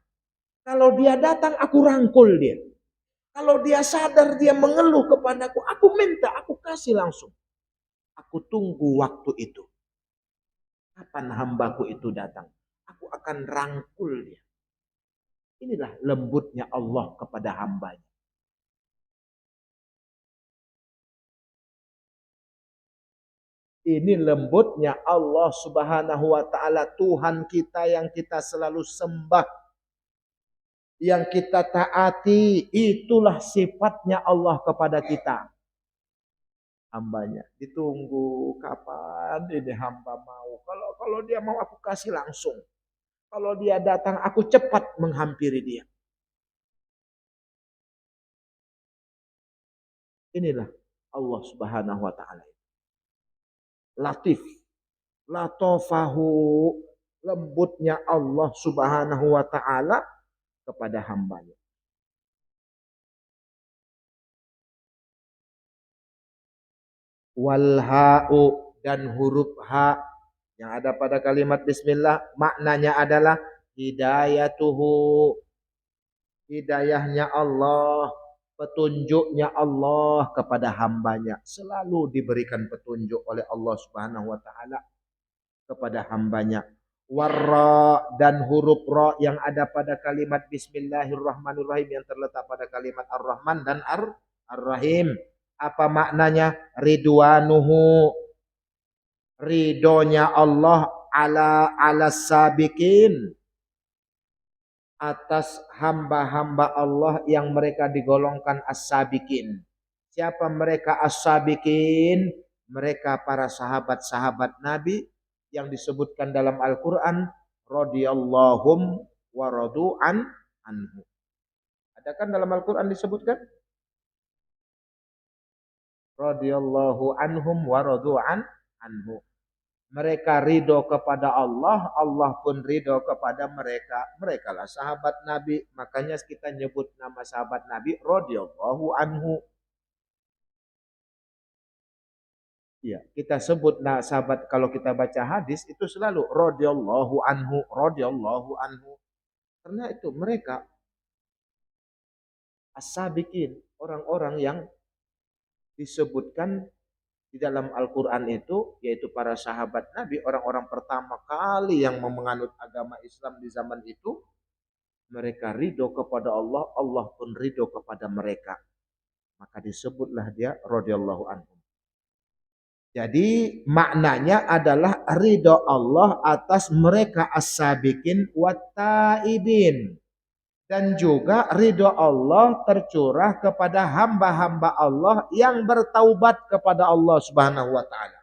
Kalau dia datang, aku rangkul dia. Kalau dia sadar, dia mengeluh kepadaku, aku minta, aku kasih langsung. Aku tunggu waktu itu. Kapan hambaku itu datang? Aku akan rangkul dia. Inilah lembutnya Allah kepada hambanya. Ini lembutnya Allah Subhanahu wa taala, Tuhan kita yang kita selalu sembah, yang kita taati. Itulah sifatnya Allah kepada kita. Hambanya ditunggu kapan ini hamba mau. Kalau dia mau aku kasih langsung. Kalau dia datang aku cepat menghampiri dia. Inilah Allah Subhanahu wa taala. Latif, latofahu, lembutnya Allah Subhanahu wa taala kepada hambanya. Walha'u, dan huruf ha yang ada pada kalimat bismillah, maknanya adalah hidayatuhu, hidayahnya Allah, petunjuknya Allah kepada hambanya. Selalu diberikan petunjuk oleh Allah Subhanahu wa taala kepada hambanya. Warra, dan huruf ra yang ada pada kalimat bismillahirrahmanirrahim yang terletak pada kalimat ar-Rahman dan ar-Rahim. Apa maknanya? Ridwanuhu, ridhonya Allah ala sabiqin, atas hamba-hamba Allah yang mereka digolongkan as-sabiqin. Siapa mereka as-sabiqin? Mereka para sahabat-sahabat Nabi yang disebutkan dalam Al-Quran. Radiyallahum wa radu'an anhu. Ada kan dalam Al-Quran disebutkan? Radiyallahu anhum wa radu'an anhu. Mereka ridho kepada Allah, Allah pun ridho kepada mereka. Mereka lah sahabat Nabi. Makanya kita nyebut nama sahabat Nabi radhiyallahu anhu. Ya, kita sebut sahabat kalau kita baca hadis itu selalu radhiyallahu anhu, radhiyallahu anhu. Karena itu mereka as-sabiqin, orang-orang yang disebutkan di dalam Al-Quran itu, yaitu para sahabat Nabi, orang-orang pertama kali yang menganut agama Islam di zaman itu, mereka ridho kepada Allah, Allah pun ridho kepada mereka. Maka disebutlah dia radhiyallahu anhu. Jadi maknanya adalah ridho Allah atas mereka as-sabiqin wa taibin. Dan juga ridho Allah tercurah kepada hamba-hamba Allah yang bertaubat kepada Allah Subhanahu wa ta'ala.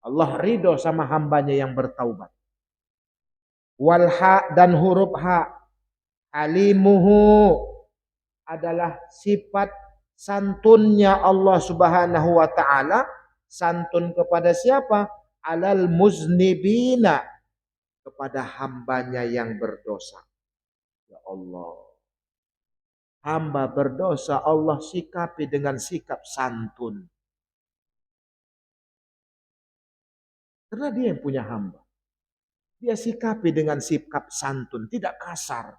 Allah ridho sama hambanya yang bertaubat. Wal ha dan huruf ha. Alimuhu adalah sifat santunnya Allah Subhanahu wa ta'ala. Santun kepada siapa? Alal muznibina. Kepada hambanya yang berdosa. Ya Allah. Hamba berdosa Allah sikapi dengan sikap santun. Karena dia yang punya hamba. Dia sikapi dengan sikap santun, tidak kasar.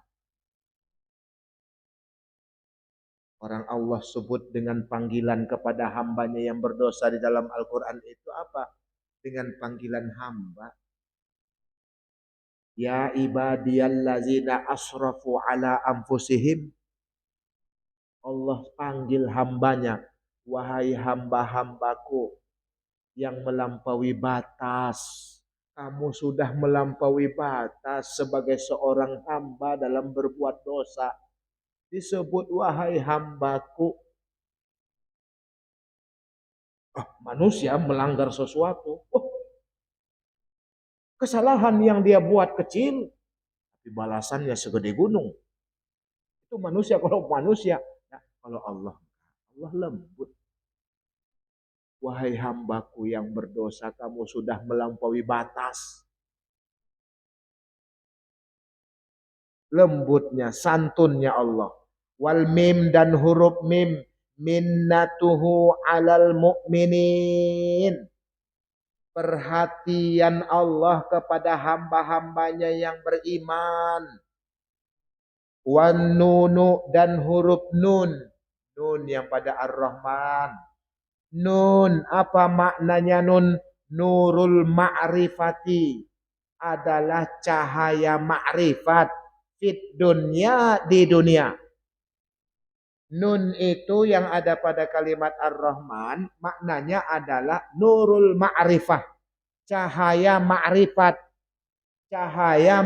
Orang Allah sebut dengan panggilan kepada hambanya yang berdosa di dalam Al-Quran itu apa? Dengan panggilan hamba. Ya ibadiyallazina asrafu ala anfusihim. Allah panggil hambanya. Wahai hamba-hambaku yang melampaui batas. Kamu sudah melampaui batas sebagai seorang hamba dalam berbuat dosa. Disebut wahai hambaku. Manusia melanggar sesuatu. Kesalahan yang dia buat kecil, tapi balasannya segede gunung. Itu manusia kalau manusia. Nah, kalau Allah lembut. Wahai hambaku yang berdosa, kamu sudah melampaui batas. Lembutnya, santunnya Allah. Wal mim dan huruf mim. Minnatuhu alal mu'minin. Perhatian Allah kepada hamba-hambanya yang beriman. Wan nunu dan huruf nun. Nun yang pada Ar-Rahman. Nun, apa maknanya nun? Nurul ma'rifati. Adalah cahaya ma'rifat. Fit dunya, di dunia. Nun itu yang ada pada kalimat Ar-Rahman, maknanya adalah nurul ma'rifah. Cahaya ma'rifat. Cahaya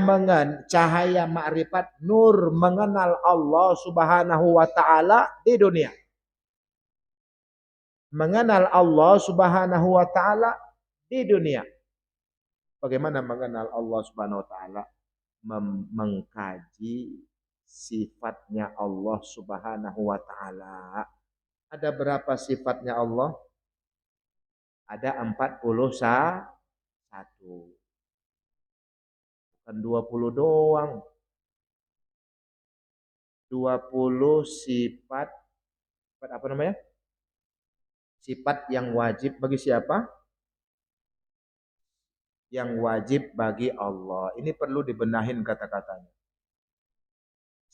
ma'rifat, nur mengenal Allah Subhanahu wa ta'ala di dunia. Mengenal Allah Subhanahu wa ta'ala di dunia. Bagaimana mengenal Allah Subhanahu wa ta'ala? Mengkaji sifatnya Allah Subhanahu wa ta'ala. Ada berapa sifatnya Allah? Ada 41. Bukan 20 doang. 20 sifat. Sifat apa namanya? Sifat yang wajib bagi siapa? Yang wajib bagi Allah. Ini perlu dibenahin kata-katanya.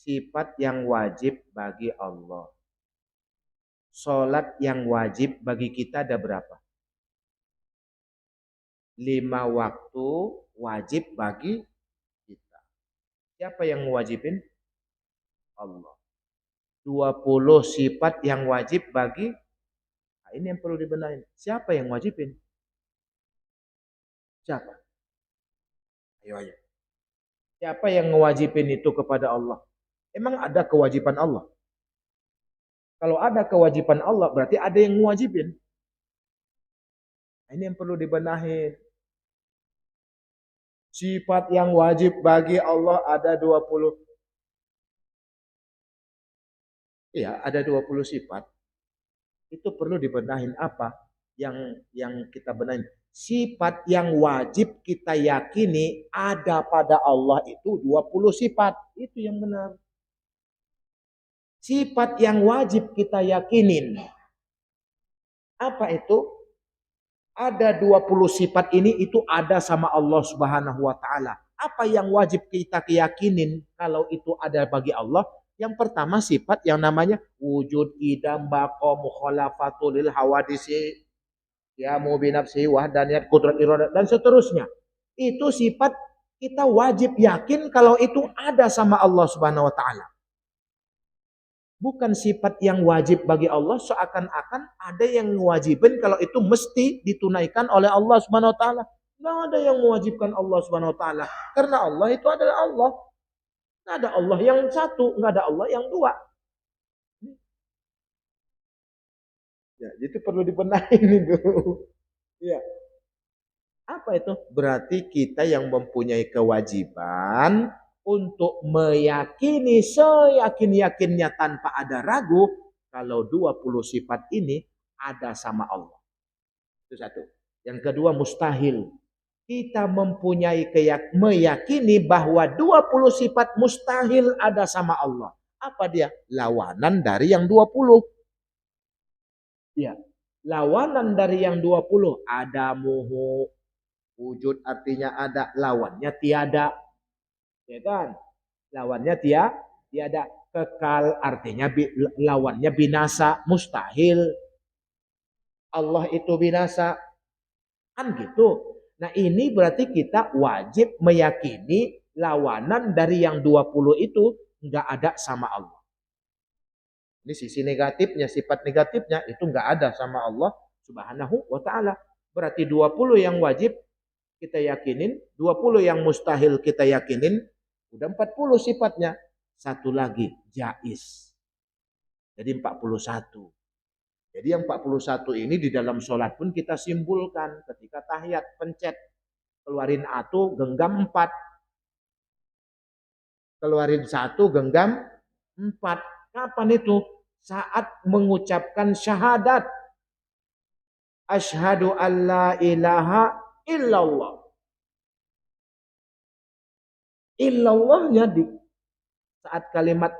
Sifat yang wajib bagi Allah. Salat yang wajib bagi kita ada berapa? 5 waktu wajib bagi kita. Siapa yang mewajibin? Allah. 20 sifat yang wajib bagi. Nah, ini yang perlu dibenahin. Siapa yang wajibin? Siapa? Ayo. Siapa yang ngewajibin itu kepada Allah? Emang ada kewajiban Allah? Kalau ada kewajiban Allah, berarti ada yang ngewajibin. Ini yang perlu dibenahi. Sifat yang wajib bagi Allah ada 20. Iya, ada 20 sifat. Itu perlu dibenahin apa? Yang kita benahin. Sifat yang wajib kita yakini ada pada Allah itu 20 sifat. Itu yang benar. Sifat yang wajib kita yakinin. Apa itu? Ada 20 sifat ini itu ada sama Allah Subhanahu wa taala. Apa yang wajib kita keyakinin kalau itu ada bagi Allah? Yang pertama sifat yang namanya wujud, idam, baqa, mukhalafatul lil hawadisi, ya mubinafsi, wahdaniyat, kudrat, iradat dan seterusnya. Itu sifat kita wajib yakin kalau itu ada sama Allah Subhanahu wa taala. Bukan sifat yang wajib bagi Allah, seakan-akan ada yang mewajibkan kalau itu mesti ditunaikan oleh Allah Subhanahu wa taala. Enggak ada yang mewajibkan Allah Subhanahu wa taala. Karena Allah itu adalah Allah. Enggak ada Allah yang satu, enggak ada Allah yang dua. Ya, itu perlu dibenahin itu. Ya. Apa itu? Berarti kita yang mempunyai kewajiban untuk meyakini seyakin-yakinnya tanpa ada ragu kalau 20 sifat ini ada sama Allah. Itu satu. Yang kedua mustahil. Kita mempunyai meyakini bahwa 20 sifat mustahil ada sama Allah. Apa dia? Lawanan dari yang 20. Ya. Lawanan dari yang 20. Adamuhu. Wujud artinya ada, lawannya tiada. Ya kan? Lawannya tiada. Kekal artinya lawannya binasa, mustahil. Allah itu binasa. Kan gitu. Nah ini berarti kita wajib meyakini lawanan dari yang 20 itu nggak ada sama Allah. Ini sisi negatifnya, sifat negatifnya itu nggak ada sama Allah Subhanahu wa taala. Berarti 20 yang wajib kita yakinin, 20 yang mustahil kita yakinin, udah 40 sifatnya. Satu lagi, jais. Jadi 41. Jadi yang 41 ini di dalam sholat pun kita simpulkan ketika tahiyat, pencet. Keluarin atu, genggam 4. Keluarin 1, genggam 4. Kapan itu? Saat mengucapkan syahadat. Asyhadu an la ilaha illallah. Illallahnya di saat kalimat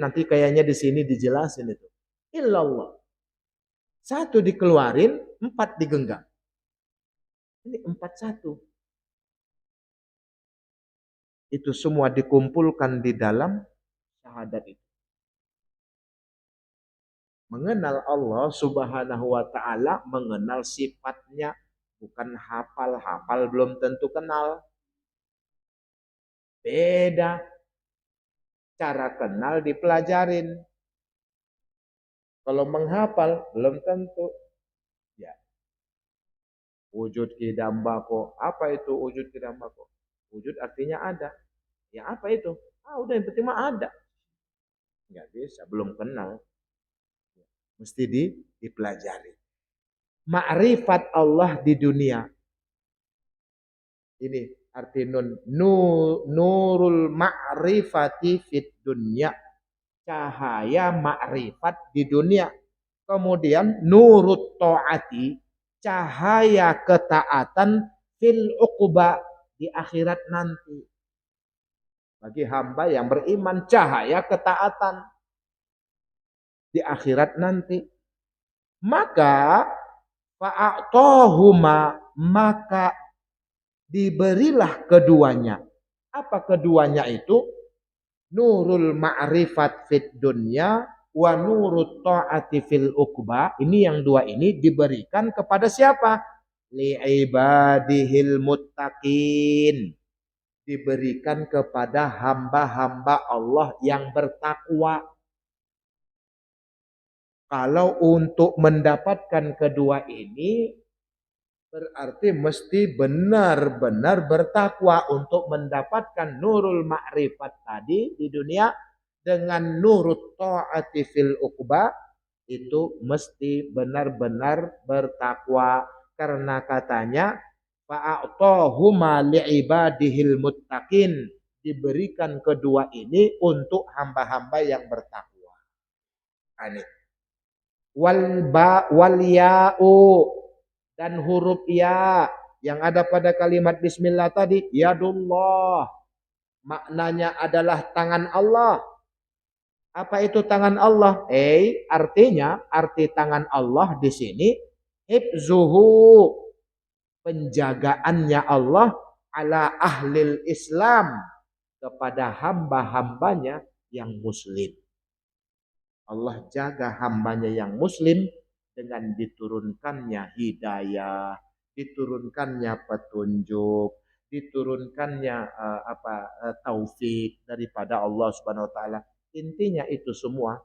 nanti kayaknya di sini dijelasin itu. Illallah. 1 dikeluarin, 4 digenggam. Ini 41. Itu semua dikumpulkan di dalam syahadat itu. Mengenal Allah Subhanahu wa taala, mengenal sifatnya, bukan hafal-hafal belum tentu kenal. Beda. Cara kenal dipelajarin. Kalau menghafal belum tentu. Ya. Wujud kidam bako. Apa itu wujud kidam bako? Wujud artinya ada. Ya apa itu? Udah yang penting mah ada. Enggak bisa, belum kenal. Mesti dipelajari. Ma'rifat Allah di dunia. Ini arti nurul ma'rifati fit dunya. Cahaya ma'rifat di dunia. Kemudian nurut ta'ati, cahaya ketaatan fil uqba, di akhirat nanti. Bagi hamba yang beriman, cahaya ketaatan di akhirat nanti. Maka fa'atohuma, maka diberilah keduanya. Apa keduanya itu? Nurul ma'rifat fit dunya wa nurut ta'ati fil uqba. Ini yang dua ini diberikan kepada siapa? Li'ibadihil muttaqin. Diberikan kepada hamba-hamba Allah yang bertakwa. Kalau untuk mendapatkan kedua ini Berarti mesti benar-benar bertakwa untuk mendapatkan nurul ma'rifat tadi di dunia dengan nurut ta'ati fil uqba, itu mesti benar-benar bertakwa karena katanya fa'atahuma li'ibadihil muttaqin, diberikan kedua ini untuk hamba-hamba yang bertakwa. Ini wal ya'u, dan huruf ya yang ada pada kalimat bismillah tadi, yadullah, maknanya adalah tangan Allah. Apa itu tangan Allah? Artinya arti tangan Allah di sini hifzuhu, penjagaannya Allah ala ahlil Islam, kepada hamba-hambanya yang muslim. Allah jaga hambanya yang muslim dengan diturunkannya hidayah, diturunkannya petunjuk, diturunkannya taufik daripada Allah Subhanahu wa taala. Intinya itu semua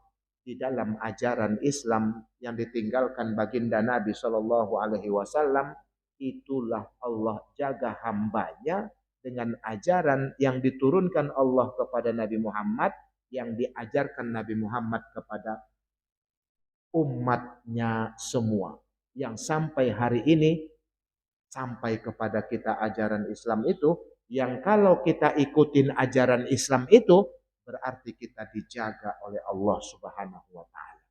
di dalam ajaran Islam yang ditinggalkan baginda Nabi Shallallahu alaihi wasallam, itulah Allah jaga hambanya dengan ajaran yang diturunkan Allah kepada Nabi Muhammad, yang diajarkan Nabi Muhammad kepada umatnya semua. Yang sampai hari ini, sampai kepada kita ajaran Islam itu, yang kalau kita ikutin ajaran Islam itu, berarti kita dijaga oleh Allah Subhanahu wa taala.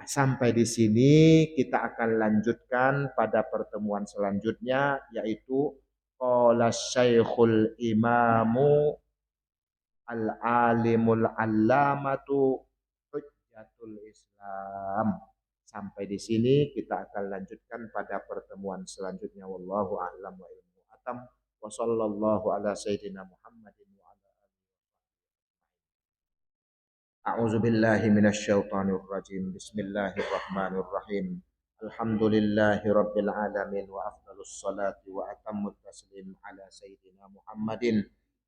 Sampai di sini kita akan lanjutkan pada pertemuan selanjutnya, yaitu qala Syekhul Imamu Al-Alimul Allamatu Hujjatul Islam. Sampai di sini kita akan lanjutkan pada pertemuan selanjutnya. Wallahu a'lam wa ilmu atam. Wa sallallahu ala sayyidina Muhammadin wa ala A'udzu billahi minasyaitonir rajim. Bismillahirrahmanirrahim. Alhamdulillahi rabbil alamin wa afdhalus salati wa atammut taslim ala sayyidina Muhammadin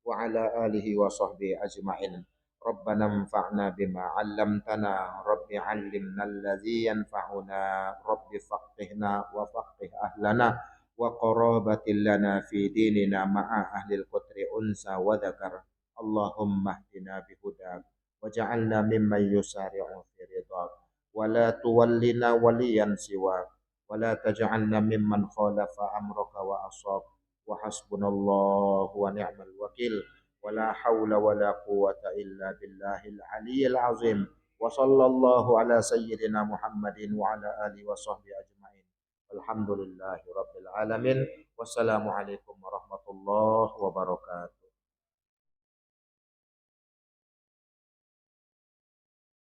wa ala alihi wa sahbihi ajma'in. Rabbana anfa'na bima 'allamtana, rabbi 'allimna alladzi yanfa'una, rabbi faqihna wa faqih ahlana wa qarabatil lana fi dinina ma'a ahlil qutri unsa wa dzakar. Allahumma hdina bihudak waj'alna mimman yusari'u fi ridhak wa la tuwallina waliyan siwak wa la taj'alna mimman khalafa amraka wa asab. Wa hasbunallahu wa ni'mal wakil wa la hawla wa la quwwata illa billahil aliyyil azim. Wa sallallahu ala sayyidina Muhammadin wa ala alihi wa sahbihi ajma'in. Alhamdulillahi rabbil alamin. Wassalamu alaikum warahmatullahi wabarakatuh.